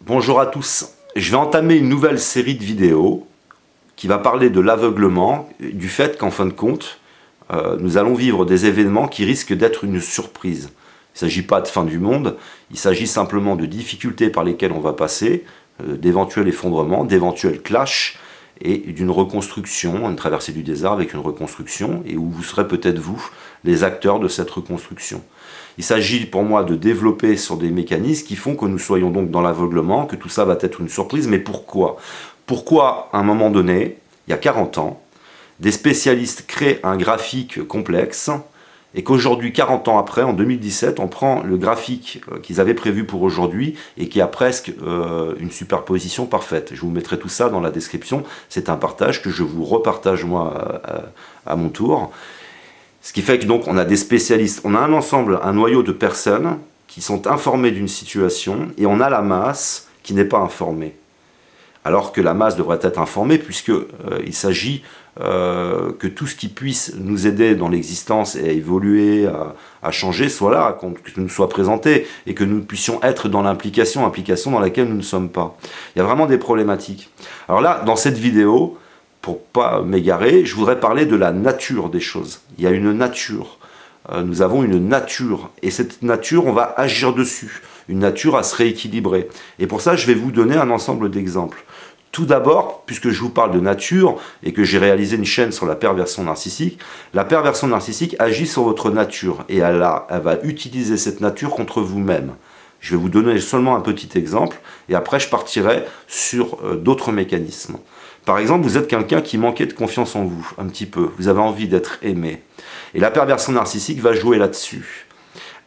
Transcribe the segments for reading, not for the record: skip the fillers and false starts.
Bonjour à tous, je vais entamer une nouvelle série de vidéos qui va parler de l'aveuglement, du fait qu'en fin de compte, nous allons vivre des événements qui risquent d'être une surprise. Il ne s'agit pas de fin du monde, il s'agit simplement de difficultés par lesquelles on va passer, d'éventuels effondrements, d'éventuels clashs, et d'une reconstruction, une traversée du désert avec une reconstruction, et où vous serez peut-être vous, les acteurs de cette reconstruction. Il s'agit pour moi de développer sur des mécanismes qui font que nous soyons donc dans l'aveuglement, que tout ça va être une surprise, mais pourquoi? Pourquoi, à un moment donné, il y a 40 ans, des spécialistes créent un graphique complexe, et qu'aujourd'hui, 40 ans après, en 2017, on prend le graphique qu'ils avaient prévu pour aujourd'hui et qui a presque une superposition parfaite. Je vous mettrai tout ça dans la description. C'est un partage que je vous repartage moi à mon tour. Ce qui fait que donc on a des spécialistes, on a un ensemble, un noyau de personnes qui sont informées d'une situation et on a la masse qui n'est pas informée. Alors que la masse devrait être informée puisqu'il s'agit que tout ce qui puisse nous aider dans l'existence et à évoluer, à changer, soit là, que nous soit présenté et que nous puissions être dans l'implication, implication dans laquelle nous ne sommes pas. Il y a vraiment des problématiques. Alors là, dans cette vidéo, pour pas m'égarer, je voudrais parler de la nature des choses. Il y a une nature. Nous avons une nature et cette nature, on va agir dessus. Une nature à se rééquilibrer. Et pour ça, je vais vous donner un ensemble d'exemples. Tout d'abord, puisque je vous parle de nature et que j'ai réalisé une chaîne sur la perversion narcissique, la perversion narcissique agit sur votre nature et elle va utiliser cette nature contre vous-même. Je vais vous donner seulement un petit exemple et après je partirai sur d'autres mécanismes. Par exemple, vous êtes quelqu'un qui manquait de confiance en vous, un petit peu. Vous avez envie d'être aimé. Et la perversion narcissique va jouer là-dessus.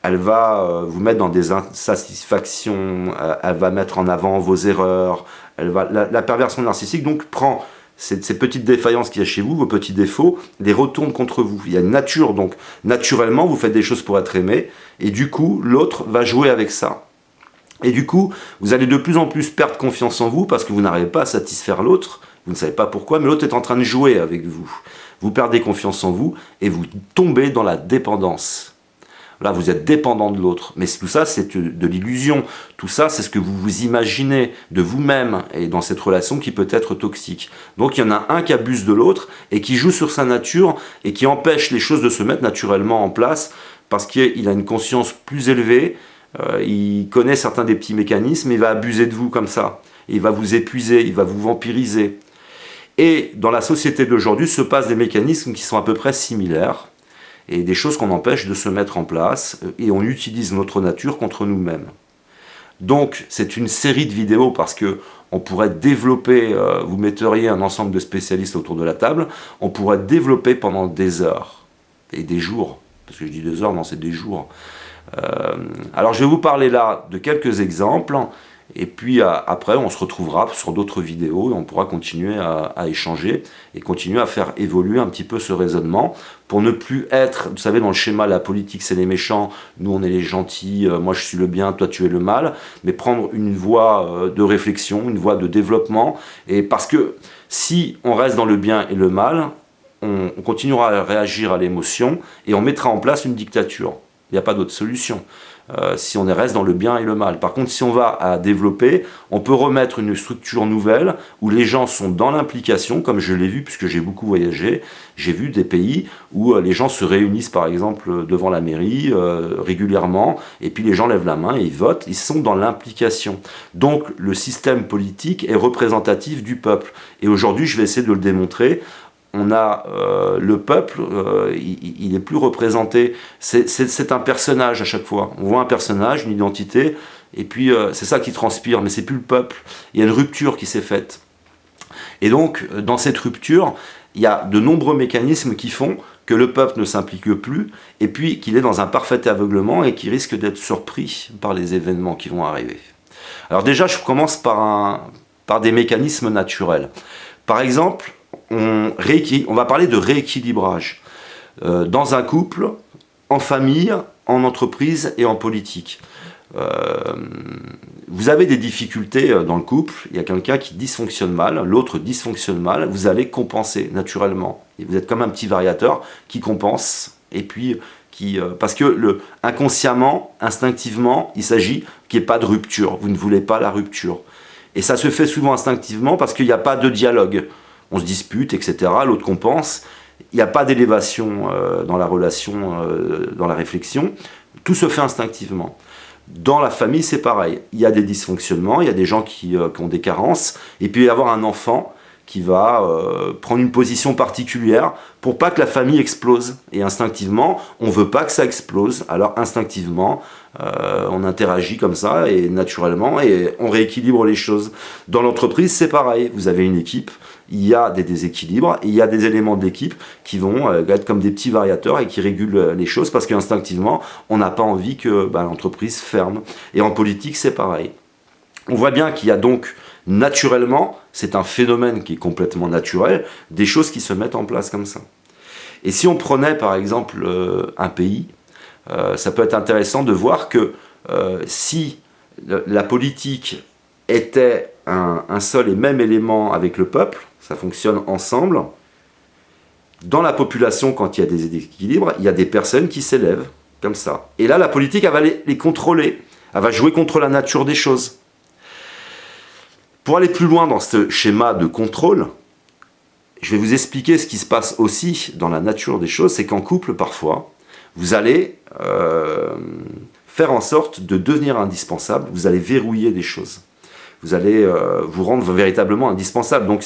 Elle va vous mettre dans des insatisfactions, elle va mettre en avant vos erreurs. La perversion narcissique donc prend ces petites défaillances qu'il y a chez vous, vos petits défauts, les retourne contre vous. Il y a une nature, donc naturellement vous faites des choses pour être aimé, et du coup l'autre va jouer avec ça. Et du coup, vous allez de plus en plus perdre confiance en vous parce que vous n'arrivez pas à satisfaire l'autre, vous ne savez pas pourquoi, mais l'autre est en train de jouer avec vous. Vous perdez confiance en vous et vous tombez dans la dépendance. Là, vous êtes dépendant de l'autre. Mais tout ça, c'est de l'illusion. Tout ça, c'est ce que vous vous imaginez de vous-même et dans cette relation qui peut être toxique. Donc, il y en a un qui abuse de l'autre et qui joue sur sa nature et qui empêche les choses de se mettre naturellement en place parce qu'il a une conscience plus élevée, il connaît certains des petits mécanismes, il va abuser de vous comme ça. Il va vous épuiser, il va vous vampiriser. Et dans la société d'aujourd'hui se passent des mécanismes qui sont à peu près similaires et des choses qu'on empêche de se mettre en place et on utilise notre nature contre nous-mêmes. Donc c'est une série de vidéos parce que on pourrait développer, vous metteriez un ensemble de spécialistes autour de la table, on pourrait développer pendant des heures et des jours, parce que je dis des heures, non c'est des jours. Alors je vais vous parler là de quelques exemples. Et puis après, on se retrouvera sur d'autres vidéos et on pourra continuer à échanger et continuer à faire évoluer un petit peu ce raisonnement pour ne plus être, vous savez, dans le schéma, la politique c'est les méchants, nous on est les gentils, moi je suis le bien, toi tu es le mal, mais prendre une voie de réflexion, une voie de développement, et parce que si on reste dans le bien et le mal, on continuera à réagir à l'émotion et on mettra en place une dictature. Il n'y a pas d'autre solution. Si on reste dans le bien et le mal. Par contre, si on va à développer, on peut remettre une structure nouvelle où les gens sont dans l'implication, comme je l'ai vu puisque j'ai beaucoup voyagé. J'ai vu des pays où les gens se réunissent par exemple devant la mairie régulièrement et puis les gens lèvent la main et ils votent, ils sont dans l'implication. Donc le système politique est représentatif du peuple. Et aujourd'hui, je vais essayer de le démontrer. On a le peuple, il n'est plus représenté, c'est un personnage à chaque fois. On voit un personnage, une identité, et puis c'est ça qui transpire, mais c'est plus le peuple. Il y a une rupture qui s'est faite. Et donc, dans cette rupture, il y a de nombreux mécanismes qui font que le peuple ne s'implique plus, et puis qu'il est dans un parfait aveuglement et qu'il risque d'être surpris par les événements qui vont arriver. Alors déjà, je commence par des mécanismes naturels. Par exemple, on va parler de rééquilibrage dans un couple, en famille, en entreprise et en politique. Vous avez des difficultés dans le couple, il y a quelqu'un qui dysfonctionne mal, l'autre dysfonctionne mal, vous allez compenser naturellement. Et vous êtes comme un petit variateur qui compense et puis parce que inconsciemment, instinctivement, il s'agit qu'il n'y ait pas de rupture. Vous ne voulez pas la rupture. Et ça se fait souvent instinctivement parce qu'il n'y a pas de dialogue. On se dispute, etc. L'autre compense. Il n'y a pas d'élévation dans la relation, dans la réflexion. Tout se fait instinctivement. Dans la famille, c'est pareil. Il y a des dysfonctionnements, il y a des gens qui ont des carences. Et puis il va y avoir un enfant qui va prendre une position particulière pour pas que la famille explose. Et instinctivement, on veut pas que ça explose. Alors instinctivement, on interagit comme ça et naturellement et on rééquilibre les choses. Dans l'entreprise, c'est pareil. Vous avez une équipe, il y a des déséquilibres, il y a des éléments de l'équipe qui vont être comme des petits variateurs et qui régulent les choses parce qu'instinctivement, on n'a pas envie que l'entreprise ferme. Et en politique, c'est pareil. On voit bien qu'il y a donc naturellement, c'est un phénomène qui est complètement naturel, des choses qui se mettent en place comme ça. Et si on prenait par exemple un pays, ça peut être intéressant de voir que si la politique était un seul et même élément avec le peuple, ça fonctionne ensemble, dans la population, quand il y a des déséquilibres, il y a des personnes qui s'élèvent comme ça. Et là, la politique, elle va les contrôler, elle va jouer contre la nature des choses. Pour aller plus loin dans ce schéma de contrôle, je vais vous expliquer ce qui se passe aussi dans la nature des choses, c'est qu'en couple, parfois, vous allez faire en sorte de devenir indispensable, vous allez verrouiller des choses. Vous allez vous rendre véritablement indispensable. Donc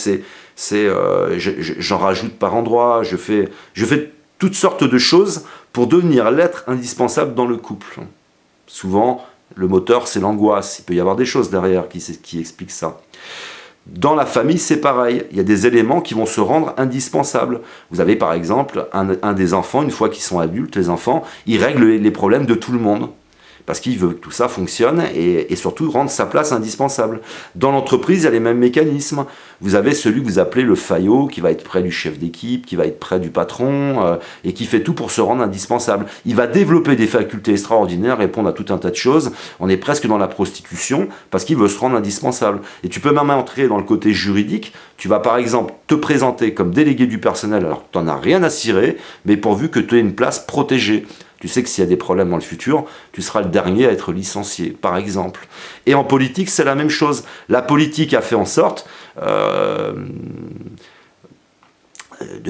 j'en rajoute par endroits, je fais toutes sortes de choses pour devenir l'être indispensable dans le couple. Souvent, le moteur, c'est l'angoisse. Il peut y avoir des choses derrière qui expliquent ça. Dans la famille, c'est pareil. Il y a des éléments qui vont se rendre indispensables. Vous avez par exemple un des enfants, une fois qu'ils sont adultes, les enfants, ils règlent les problèmes de tout le monde. Parce qu'il veut que tout ça fonctionne et surtout rendre sa place indispensable. Dans l'entreprise, il y a les mêmes mécanismes. Vous avez celui que vous appelez le faillot, qui va être près du chef d'équipe, qui va être près du patron, et qui fait tout pour se rendre indispensable. Il va développer des facultés extraordinaires, répondre à tout un tas de choses. On est presque dans la prostitution, parce qu'il veut se rendre indispensable. Et tu peux même entrer dans le côté juridique. Tu vas par exemple te présenter comme délégué du personnel, alors que tu n'en as rien à cirer, mais pourvu que tu aies une place protégée. Tu sais que s'il y a des problèmes dans le futur, tu seras le dernier à être licencié, par exemple. Et en politique, c'est la même chose. La politique a fait en sorte de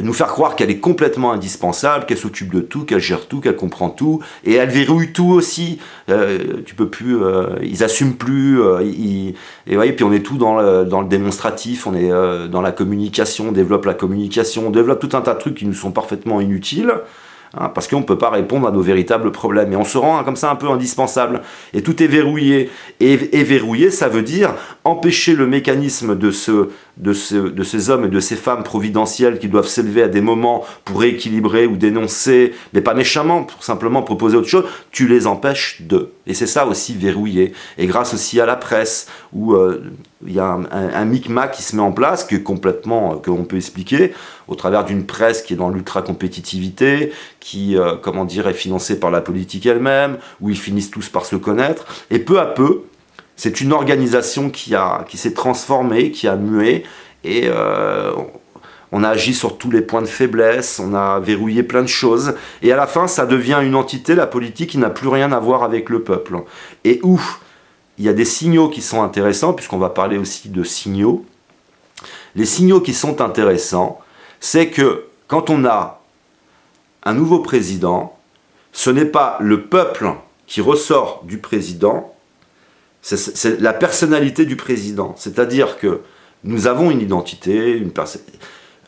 nous faire croire qu'elle est complètement indispensable, qu'elle s'occupe de tout, qu'elle gère tout, qu'elle comprend tout, et elle verrouille tout aussi. Tu peux plus, ils assument plus, et voyez, puis on est tout dans le démonstratif, on est dans la communication, on développe la communication, on développe tout un tas de trucs qui nous sont parfaitement inutiles. Parce qu'on ne peut pas répondre à nos véritables problèmes. Et on se rend comme ça un peu indispensable. Et tout est verrouillé. Et verrouillé, ça veut dire empêcher le mécanisme de ces hommes et de ces femmes providentielles qui doivent s'élever à des moments pour rééquilibrer ou dénoncer, mais pas méchamment, pour simplement proposer autre chose. Tu les empêches de. Et c'est ça aussi verrouillé. Et grâce aussi à la presse, où il y a un micmac qui se met en place, que l'on peut expliquer, au travers d'une presse qui est dans l'ultra-compétitivité, qui, est financée par la politique elle-même, où ils finissent tous par se connaître. Et peu à peu, c'est une organisation qui s'est transformée, qui a mué, et on a agi sur tous les points de faiblesse, on a verrouillé plein de choses, et à la fin, ça devient une entité, la politique, qui n'a plus rien à voir avec le peuple. Et où il y a des signaux qui sont intéressants, puisqu'on va parler aussi de signaux. Les signaux qui sont intéressants, c'est que quand on a un nouveau président, ce n'est pas le peuple qui ressort du président, c'est la personnalité du président. C'est-à-dire que nous avons une identité,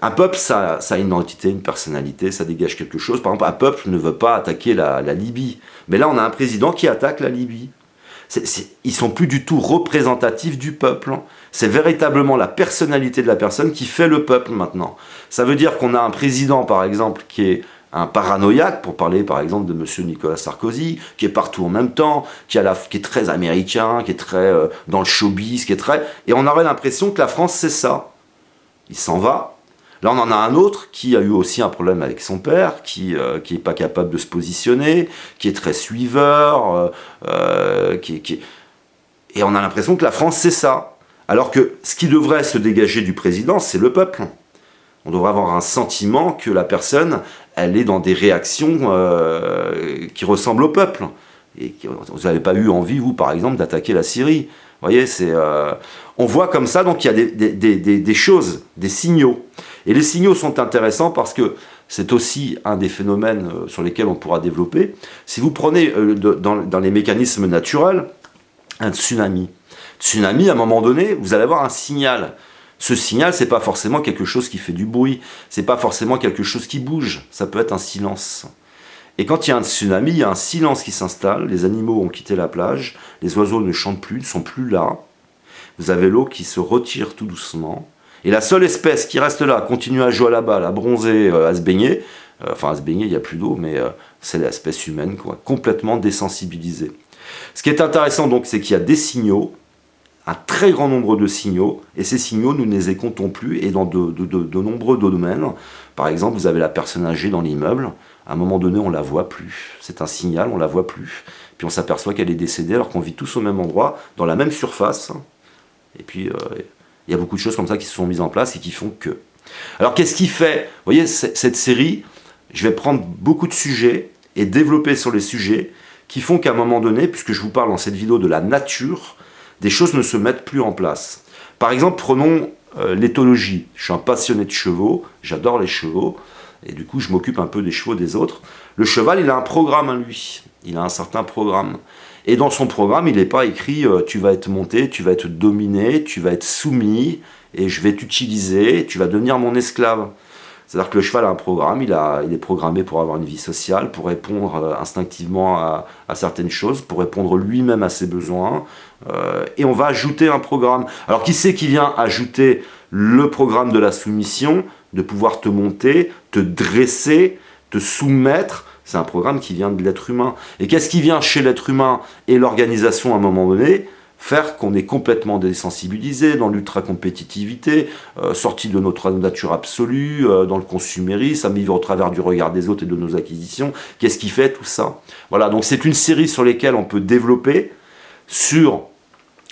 un peuple, ça a une identité, une personnalité, ça dégage quelque chose. Par exemple, un peuple ne veut pas attaquer la Libye. Mais là, on a un président qui attaque la Libye. Ils sont plus du tout représentatifs du peuple. C'est véritablement la personnalité de la personne qui fait le peuple maintenant. Ça veut dire qu'on a un président, par exemple, qui est un paranoïaque, pour parler par exemple de M. Nicolas Sarkozy, qui est partout en même temps, qui est très américain, qui est très dans le showbiz, et on aurait l'impression que la France c'est ça. Il s'en va. Là, on en a un autre qui a eu aussi un problème avec son père, qui est pas capable de se positionner, qui est très suiveur, et on a l'impression que la France, c'est ça. Alors que ce qui devrait se dégager du président, c'est le peuple. On devrait avoir un sentiment que la personne, elle est dans des réactions qui ressemblent au peuple. Et vous n'avez pas eu envie, vous, par exemple, d'attaquer la Syrie. Vous voyez, on voit comme ça, donc il y a des choses, des signaux. Et les signaux sont intéressants parce que c'est aussi un des phénomènes sur lesquels on pourra développer. Si vous prenez dans les mécanismes naturels, un tsunami. Tsunami, à un moment donné, vous allez avoir un signal. Ce signal, c'est pas forcément quelque chose qui fait du bruit, c'est pas forcément quelque chose qui bouge, ça peut être un silence. Et quand il y a un tsunami, il y a un silence qui s'installe, les animaux ont quitté la plage, les oiseaux ne chantent plus, ne sont plus là. Vous avez l'eau qui se retire tout doucement. Et la seule espèce qui reste là, continue à jouer à la balle, à bronzer, à se baigner, enfin à se baigner, il n'y a plus d'eau, mais c'est l'espèce humaine, quoi, complètement désensibilisée. Ce qui est intéressant donc, c'est qu'il y a des signaux, un très grand nombre de signaux, et ces signaux, nous ne les comptons plus, et dans de nombreux domaines. Par exemple, vous avez la personne âgée dans l'immeuble, à un moment donné, on ne la voit plus. C'est un signal, on ne la voit plus. Puis on s'aperçoit qu'elle est décédée, alors qu'on vit tous au même endroit, dans la même surface. Et puis, il y a beaucoup de choses comme ça qui se sont mises en place et qui font que... Alors, qu'est-ce qui fait... Vous voyez, cette série, je vais prendre beaucoup de sujets et développer sur les sujets qui font qu'à un moment donné, puisque je vous parle dans cette vidéo de la nature, des choses ne se mettent plus en place. Par exemple, prenons l'éthologie. Je suis un passionné de chevaux, j'adore les chevaux, et du coup je m'occupe un peu des chevaux des autres. Le cheval, il a un programme à lui, il a un certain programme. Et dans son programme, il n'est pas écrit tu vas être monté, tu vas être dominé, tu vas être soumis, et je vais t'utiliser, tu vas devenir mon esclave. C'est-à-dire que le cheval a un programme, il est programmé pour avoir une vie sociale, pour répondre instinctivement à certaines choses, pour répondre lui-même à ses besoins, et on va ajouter un programme. Alors qui c'est qui vient ajouter le programme de la soumission, de pouvoir te monter, te dresser, te soumettre? C'est un programme qui vient de l'être humain. Et qu'est-ce qui vient chez l'être humain et l'organisation à un moment donné? Faire qu'on est complètement désensibilisé dans l'ultra-compétitivité, sorti de notre nature absolue, dans le consumérisme, à vivre au travers du regard des autres et de nos acquisitions. Qu'est-ce qui fait tout ça? Voilà, donc c'est une série sur laquelle on peut développer sur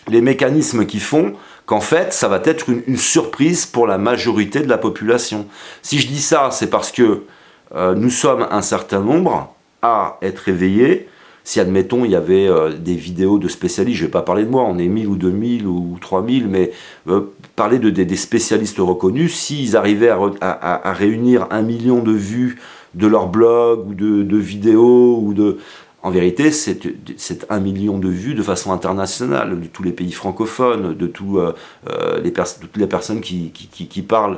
les mécanismes qui font qu'en fait, ça va être une surprise pour la majorité de la population. Si je dis ça, c'est parce que nous sommes un certain nombre à être éveillés. Si, admettons, il y avait des vidéos de spécialistes, je ne vais pas parler de moi, on est 1000 ou 2000 ou 3000, mais parler des spécialistes reconnus, s'ils arrivaient à réunir 1 million de vues de leur blog ou de vidéos, en vérité, c'est 1 million de vues de façon internationale, de tous les pays francophones, de toutes les personnes qui parlent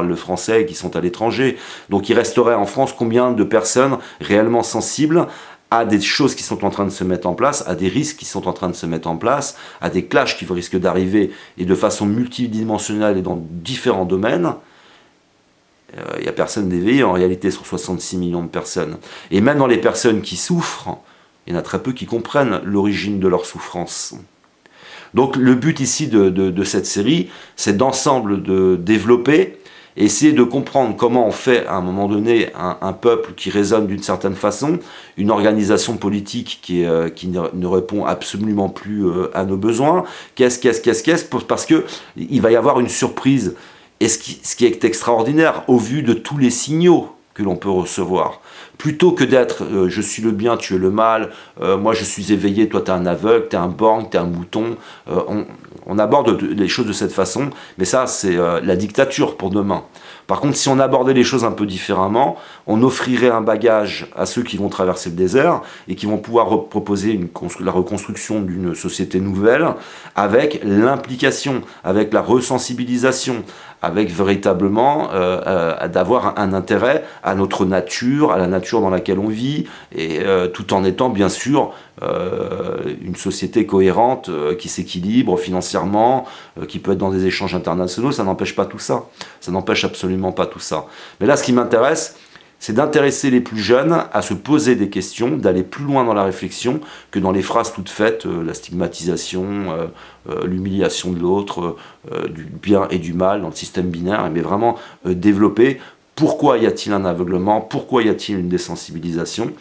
le français et qui sont à l'étranger. Donc il resterait en France combien de personnes réellement sensibles à des choses qui sont en train de se mettre en place, à des risques qui sont en train de se mettre en place, à des clashs qui risquent d'arriver, et de façon multidimensionnelle et dans différents domaines. Il n'y a personne d'éveillé en réalité sur 66 millions de personnes. Et même dans les personnes qui souffrent, il y en a très peu qui comprennent l'origine de leur souffrance. Donc le but ici de cette série, c'est d'ensemble de développer, et essayer de comprendre comment on fait à un moment donné un peuple qui raisonne d'une certaine façon, une organisation politique qui ne répond absolument plus à nos besoins, parce qu'il va y avoir une surprise. Et ce qui est extraordinaire, au vu de tous les signaux que l'on peut recevoir, plutôt que d'être je suis le bien, tu es le mal, moi je suis éveillé, toi tu es un aveugle, tu es un borgne, tu es un mouton, on aborde les choses de cette façon, mais ça c'est la dictature pour demain. Par contre, si on abordait les choses un peu différemment, on offrirait un bagage à ceux qui vont traverser le désert et qui vont pouvoir proposer la reconstruction d'une société nouvelle avec l'implication, avec la resensibilisation, avec véritablement d'avoir un intérêt à notre nature, à la nature dans laquelle on vit, et tout en étant bien sûr une société cohérente qui s'équilibre financièrement, qui peut être dans des échanges internationaux. Ça n'empêche pas tout ça, ça n'empêche absolument pas tout ça. Mais là, ce qui m'intéresse, c'est d'intéresser les plus jeunes à se poser des questions, d'aller plus loin dans la réflexion que dans les phrases toutes faites, la stigmatisation, l'humiliation de l'autre, du bien et du mal dans le système binaire, mais vraiment développer pourquoi y a-t-il un aveuglement, pourquoi y a-t-il une désensibilisation,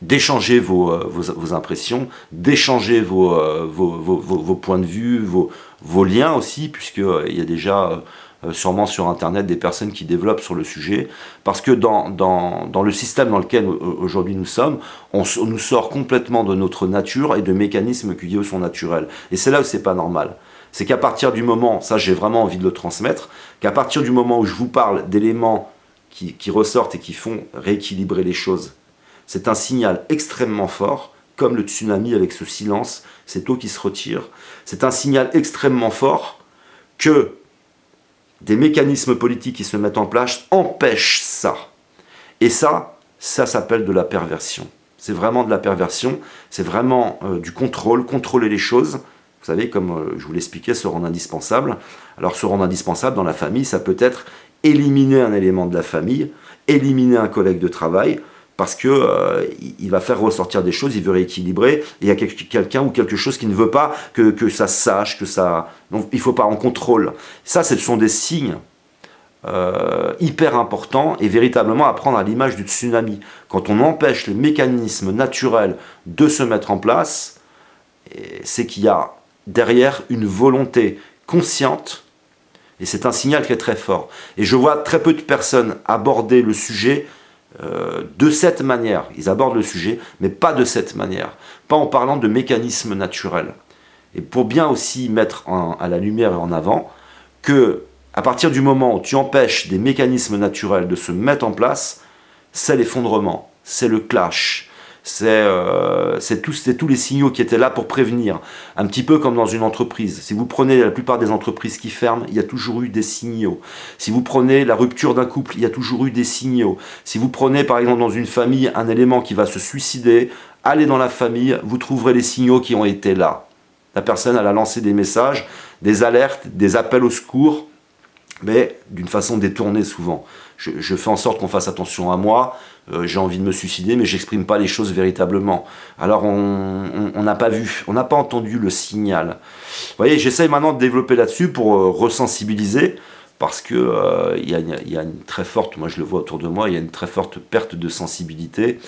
d'échanger vos impressions, d'échanger vos points de vue, vos liens aussi, puisqu'il y a déjà sûrement sur Internet des personnes qui développent sur le sujet, parce que dans le système dans lequel aujourd'hui nous sommes, on nous sort complètement de notre nature et de mécanismes qui eux sont naturels. Et c'est là où c'est pas normal. C'est qu'à partir du moment, ça j'ai vraiment envie de le transmettre, qu'à partir du moment où je vous parle d'éléments qui ressortent et qui font rééquilibrer les choses, c'est un signal extrêmement fort, comme le tsunami avec ce silence, cette eau qui se retire. C'est un signal extrêmement fort que des mécanismes politiques qui se mettent en place empêchent ça. Et ça s'appelle de la perversion. C'est vraiment de la perversion, c'est vraiment du contrôle, contrôler les choses. Vous savez, comme je vous l'expliquais, se rendre indispensable. Alors se rendre indispensable dans la famille, ça peut être éliminer un élément de la famille, éliminer un collègue de travail, parce que il va faire ressortir des choses, il veut rééquilibrer, et il y a quelqu'un ou quelque chose qui ne veut pas que ça se sache, que ça... Donc il ne faut pas en contrôle. Ça, ce sont des signes hyper importants, et véritablement à prendre à l'image du tsunami. Quand on empêche les mécanismes naturels de se mettre en place, c'est qu'il y a derrière une volonté consciente, et c'est un signal qui est très fort. Et je vois très peu de personnes aborder le sujet de cette manière. Ils abordent le sujet, mais pas de cette manière. Pas en parlant de mécanismes naturels. Et pour bien aussi mettre à la lumière et en avant que, à partir du moment où tu empêches des mécanismes naturels de se mettre en place, c'est l'effondrement, c'est le clash. C'est tous les signaux qui étaient là pour prévenir. Un petit peu comme dans une entreprise. Si vous prenez la plupart des entreprises qui ferment, il y a toujours eu des signaux. Si vous prenez la rupture d'un couple, il y a toujours eu des signaux. Si vous prenez par exemple dans une famille un élément qui va se suicider, allez dans la famille, vous trouverez les signaux qui ont été là. La personne, elle a lancé des messages, des alertes, des appels au secours, mais d'une façon détournée souvent. Je fais en sorte qu'on fasse attention à moi, j'ai envie de me suicider, mais j'exprime pas les choses véritablement. Alors on n'a pas vu, on n'a pas entendu le signal. Vous voyez, j'essaye maintenant de développer là-dessus pour resensibiliser, parce que il y a une très forte, moi je le vois autour de moi, il y a une très forte perte de sensibilité,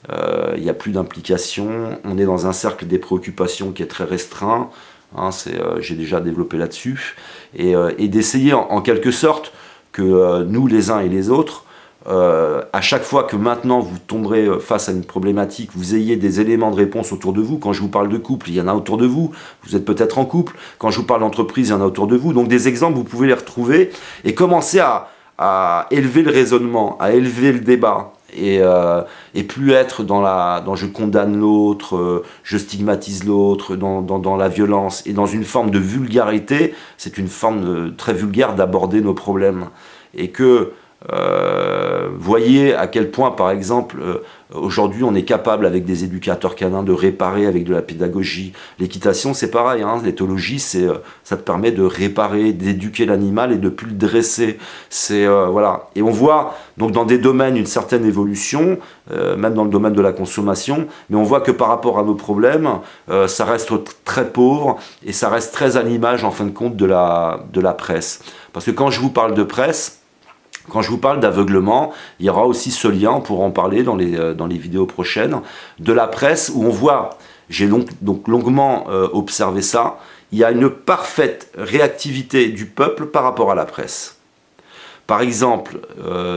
il n'y a plus d'implication, on est dans un cercle des préoccupations qui est très restreint, hein, j'ai déjà développé là-dessus, et d'essayer en quelque sorte que nous les uns et les autres, à chaque fois que maintenant vous tomberez face à une problématique, vous ayez des éléments de réponse autour de vous. Quand je vous parle de couple, il y en a autour de vous, vous êtes peut-être en couple. Quand je vous parle d'entreprise, il y en a autour de vous. Donc des exemples, vous pouvez les retrouver et commencer à élever le raisonnement, à élever le débat. Et plus être dans je condamne l'autre, je stigmatise l'autre, dans la violence et dans une forme de vulgarité. C'est une forme très vulgaire d'aborder nos problèmes. Et que voyez à quel point, par exemple, aujourd'hui on est capable avec des éducateurs canins de réparer avec de la pédagogie. L'équitation c'est pareil, hein, l'éthologie ça te permet de réparer, d'éduquer l'animal et de plus le dresser. Voilà. Et on voit donc dans des domaines une certaine évolution, même dans le domaine de la consommation, mais on voit que par rapport à nos problèmes, ça reste très pauvre et ça reste très à l'image en fin de compte de la presse. Parce que quand je vous parle de presse, quand je vous parle d'aveuglement, il y aura aussi ce lien, on pourra en parler dans les vidéos prochaines, de la presse où on voit, j'ai donc longuement observé ça, il y a une parfaite réactivité du peuple par rapport à la presse. Par exemple,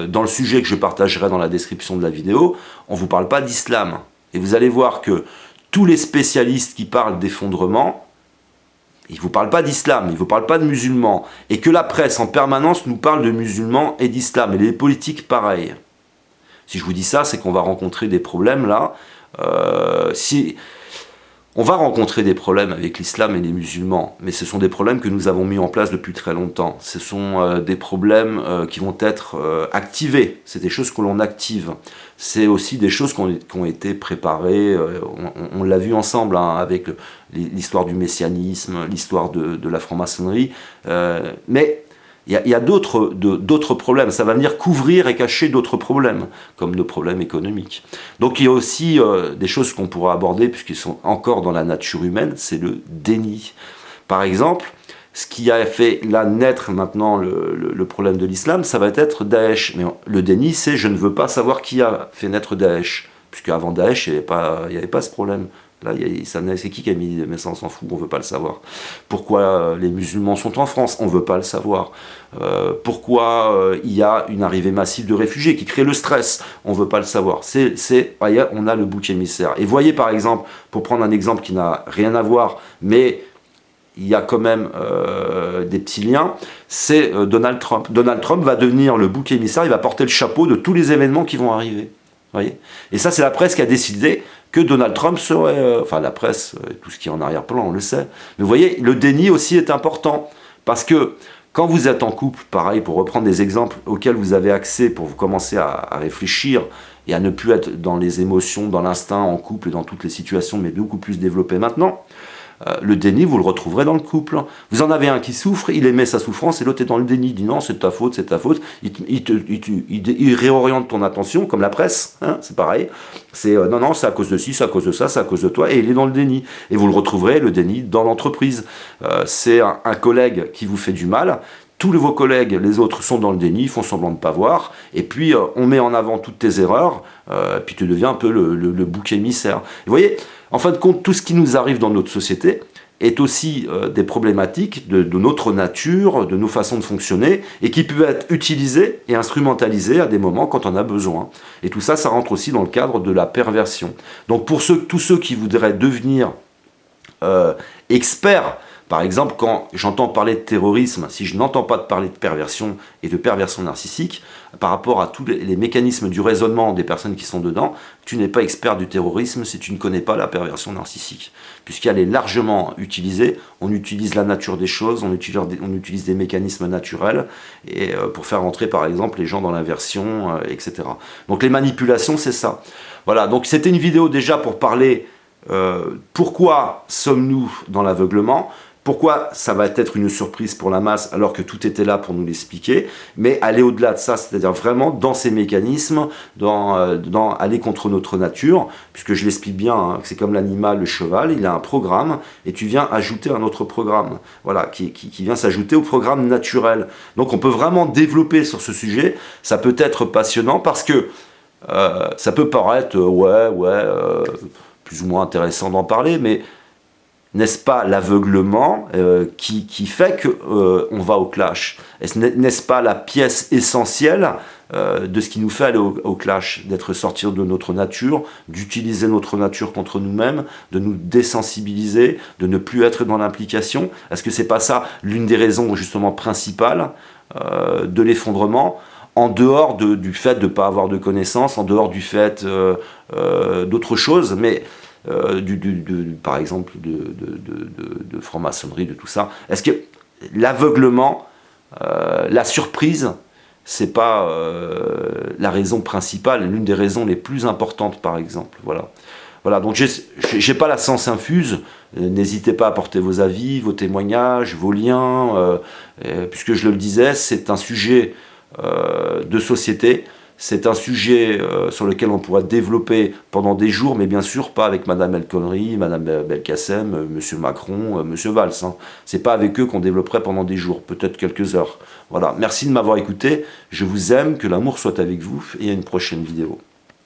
dans le sujet que je partagerai dans la description de la vidéo, on ne vous parle pas d'islam. Et vous allez voir que tous les spécialistes qui parlent d'effondrement, ils ne vous parlent pas d'islam, ils ne vous parlent pas de musulmans. Et que la presse en permanence nous parle de musulmans et d'islam. Et les politiques, pareil. Si je vous dis ça, c'est qu'on va rencontrer des problèmes là. On va rencontrer des problèmes avec l'islam et les musulmans. Mais ce sont des problèmes que nous avons mis en place depuis très longtemps. Ce sont des problèmes qui vont être activés. C'est des choses que l'on active. C'est aussi des choses qui ont été préparées. On l'a vu ensemble hein, avec l'histoire du messianisme, l'histoire de la franc-maçonnerie. Mais il y a d'autres problèmes. Ça va venir couvrir et cacher d'autres problèmes, comme nos problèmes économiques. Donc il y a aussi des choses qu'on pourra aborder, puisqu'ils sont encore dans la nature humaine, c'est le déni. Par exemple, ce qui a fait là naître maintenant le problème de l'islam, ça va être Daesh. Mais le déni, c'est je ne veux pas savoir qui a fait naître Daesh. puisque avant Daesh, il n'y avait pas ce problème. Là, c'est qui a mis, mais ça on s'en fout, on ne veut pas le savoir. Pourquoi les musulmans sont en France, on ne veut pas le savoir. Pourquoi il y a une arrivée massive de réfugiés qui crée le stress, on ne veut pas le savoir. On a le bouc émissaire. Et voyez par exemple, pour prendre un exemple qui n'a rien à voir, mais il y a quand même des petits liens, c'est Donald Trump. Donald Trump va devenir le bouc émissaire, il va porter le chapeau de tous les événements qui vont arriver. Voyez, et ça, c'est la presse qui a décidé que Donald Trump serait... enfin, la presse, tout ce qui est en arrière-plan, on le sait. Mais vous voyez, le déni aussi est important. Parce que quand vous êtes en couple, pareil, pour reprendre des exemples auxquels vous avez accès pour vous commencer à réfléchir et à ne plus être dans les émotions, dans l'instinct, en couple et dans toutes les situations, mais beaucoup plus développé maintenant, le déni, vous le retrouverez dans le couple. Vous en avez un qui souffre, il émet sa souffrance, et l'autre est dans le déni, il dit non, c'est ta faute, c'est ta faute. Il réoriente ton attention, comme la presse, hein, c'est pareil. C'est non, non, c'est à cause de ci, c'est à cause de ça, c'est à cause de toi, et il est dans le déni. Et vous le retrouverez, le déni, dans l'entreprise. C'est un collègue qui vous fait du mal. Tous vos collègues, les autres, sont dans le déni, ils font semblant de ne pas voir, et puis on met en avant toutes tes erreurs, puis tu deviens un peu le bouc émissaire. Et vous voyez, en fin de compte, tout ce qui nous arrive dans notre société est aussi des problématiques de notre nature, de nos façons de fonctionner, et qui peuvent être utilisées et instrumentalisées à des moments quand on a besoin. Et tout ça, ça rentre aussi dans le cadre de la perversion. Donc pour tous ceux qui voudraient devenir experts, par exemple, quand j'entends parler de terrorisme, si je n'entends pas parler de perversion et de perversion narcissique, par rapport à tous les mécanismes du raisonnement des personnes qui sont dedans, tu n'es pas expert du terrorisme si tu ne connais pas la perversion narcissique. Puisqu'elle est largement utilisée, on utilise la nature des choses, on utilise des mécanismes naturels et, pour faire entrer par exemple les gens dans l'inversion, etc. Donc les manipulations, c'est ça. Voilà, donc c'était une vidéo déjà pour parler pourquoi sommes-nous dans l'aveuglement. Pourquoi ça va être une surprise pour la masse alors que tout était là pour nous l'expliquer, mais aller au-delà de ça, c'est-à-dire vraiment dans ces mécanismes, aller contre notre nature, puisque je l'explique bien, hein, c'est comme l'animal, le cheval, il a un programme, et tu viens ajouter un autre programme, voilà, qui vient s'ajouter au programme naturel. Donc on peut vraiment développer sur ce sujet, ça peut être passionnant, parce que ça peut paraître, plus ou moins intéressant d'en parler, mais n'est-ce pas l'aveuglement qui fait qu'on va au clash? N'est-ce pas la pièce essentielle de ce qui nous fait aller au clash? D'être sortir de notre nature, d'utiliser notre nature contre nous-mêmes, de nous désensibiliser, de ne plus être dans l'implication? Est-ce que c'est pas ça l'une des raisons justement principales de l'effondrement, en dehors du fait de ne pas avoir de connaissances, en dehors du fait d'autres choses, mais par exemple de franc-maçonnerie, de tout ça. Est-ce que l'aveuglement, la surprise, c'est pas la raison principale, l'une des raisons les plus importantes, par exemple. Voilà. Voilà, donc j'ai pas la science infuse, n'hésitez pas à apporter vos avis, vos témoignages, vos liens, puisque je le disais, c'est un sujet de société. C'est un sujet sur lequel on pourra développer pendant des jours, mais bien sûr pas avec Madame El Khomri, Madame Belkacem, Monsieur Macron, Monsieur Valls. Hein. C'est pas avec eux qu'on développerait pendant des jours, peut-être quelques heures. Voilà. Merci de m'avoir écouté. Je vous aime, que l'amour soit avec vous, et à une prochaine vidéo.